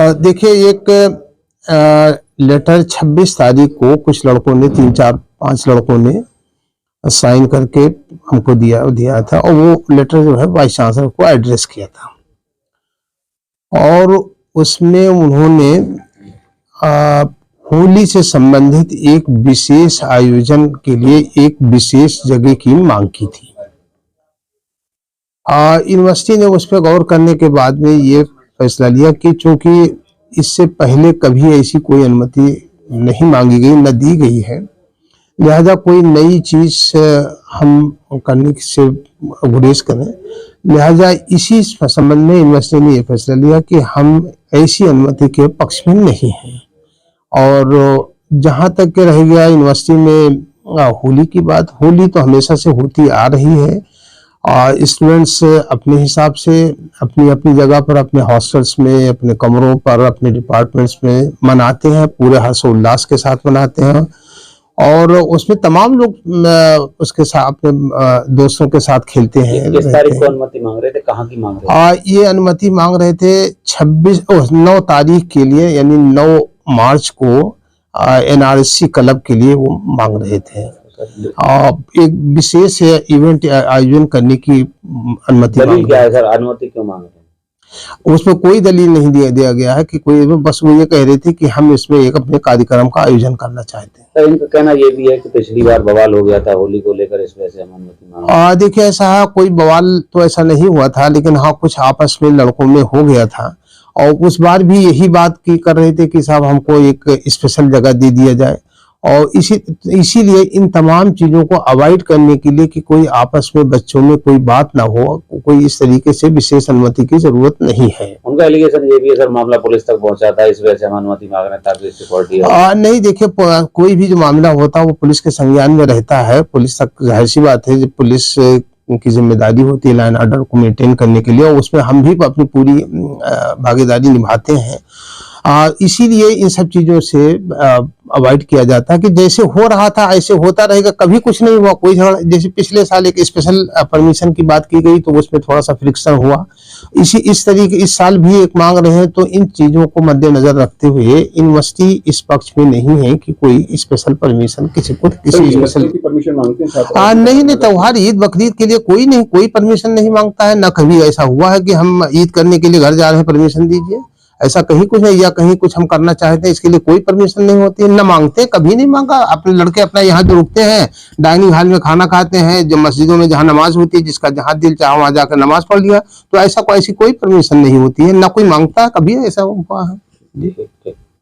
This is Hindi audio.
देखिए, एक लेटर 26 तारीख को कुछ लड़कों ने 3-4-5 लड़कों ने साइन करके हमको दिया था और वो लेटर जो है वाइस चांसलर को एड्रेस किया था और उसमें उन्होंने होली से संबंधित एक विशेष आयोजन के लिए एक विशेष जगह की मांग की थी। यूनिवर्सिटी ने उस पर गौर करने के बाद में ये फैसला लिया कि चूंकि इससे पहले कभी ऐसी कोई अनुमति नहीं मांगी गई, न दी गई है, लिहाजा कोई नई चीज हम करने से गुरेज करें। लिहाजा इसी संबंध में यूनिवर्सिटी ने यह फैसला लिया कि हम ऐसी अनुमति के पक्ष में नहीं हैं। और जहां तक के रह गया यूनिवर्सिटी में होली की बात, होली तो हमेशा से होती आ रही है और स्टूडेंट्स अपने हिसाब से अपनी अपनी जगह पर, अपने हॉस्टल्स में, अपने कमरों पर, अपने डिपार्टमेंट्स में मनाते हैं, पूरे हर्षोल्लास के साथ मनाते हैं और उसमें तमाम लोग उसके साथ अपने दोस्तों के साथ खेलते हैं। किस तारीख को अनुमति मांग रहे थे, कहाँ की मांग रहे थे? ये अनुमति मांग रहे थे 9 तारीख के लिए, यानी 9 मार्च को NRSC क्लब के लिए वो मांग रहे थे। एक विशेष इवेंट आयोजन करने की अनुमति। दलील क्या है सर, अनुमति क्यों मांग रहे हैं? उसमें कोई दलील नहीं दिया गया है कि कोई, बस वो ये कह रहे थे कि हम इसमें एक अपने कार्यक्रम का आयोजन करना चाहते हैं। तो इनका कहना ये भी है कि पिछली बार बवाल हो गया था होली को लेकर, इस वजह से हम अनुमति मांग। देखिए, ऐसा कोई बवाल तो ऐसा नहीं हुआ था, लेकिन हाँ कुछ आपस में लड़कों में हो गया था और उस बार भी यही बात की कर रहे थे कि साहब हमको एक स्पेशल जगह दे दिया जाए और इसीलिए इन तमाम चीजों को अवॉइड करने के लिए कि कोई आपस में बच्चों में कोई बात ना हो, कोई इस तरीके से विशेष अनुमति की जरूरत नहीं है। उनका एलिगेशन ये भी है सर, मामला पुलिस तक पहुंचा था, इस वजह से हम अनुमति मांग रहे हैं ताकि सिक्योरिटी हो। नहीं, देखिए, कोई भी जो मामला होता है वो पुलिस के संज्ञान में रहता है। पुलिस तक जाहिर सी बात है, जब पुलिस की जिम्मेदारी होती है लाइन ऑर्डर को मेंटेन करने के लिए और उसमें हम भी अपनी पूरी भागीदारी निभाते हैं। इसीलिए इन सब चीजों से अवॉइड किया जाता है कि जैसे हो रहा था ऐसे होता रहेगा, कभी कुछ नहीं हुआ, कोई झगड़ा। जैसे पिछले साल एक स्पेशल परमिशन की बात की गई तो उसमें थोड़ा सा फ्रिक्शन हुआ, इस तरीके इस साल भी एक मांग रहे हैं। तो इन चीजों को मद्देनजर रखते हुए यूनिवर्सिटी इस पक्ष में नहीं है कि कोई स्पेशल परमिशन किसी को किसी स्पेशल की परमिशन मांगते हैं। नहीं, त्योहार ईद बकरीद के लिए कोई परमिशन नहीं मांगता है। न कभी ऐसा हुआ है कि हम ईद करने के लिए घर जा रहे हैं परमिशन दीजिए, ऐसा कहीं कुछ नहीं, या कहीं कुछ हम करना चाहते हैं इसके लिए कोई परमिशन नहीं होती है, न मांगते, कभी नहीं मांगा। अपने लड़के अपना यहाँ जो रुकते हैं, डाइनिंग हॉल में खाना खाते हैं, जो मस्जिदों में जहाँ नमाज होती है, जिसका जहाँ दिल चाहा वहां जाकर नमाज पढ़ लिया, तो ऐसी कोई परमिशन नहीं होती है, ना कोई मांगता है, कभी ऐसा हुआ है।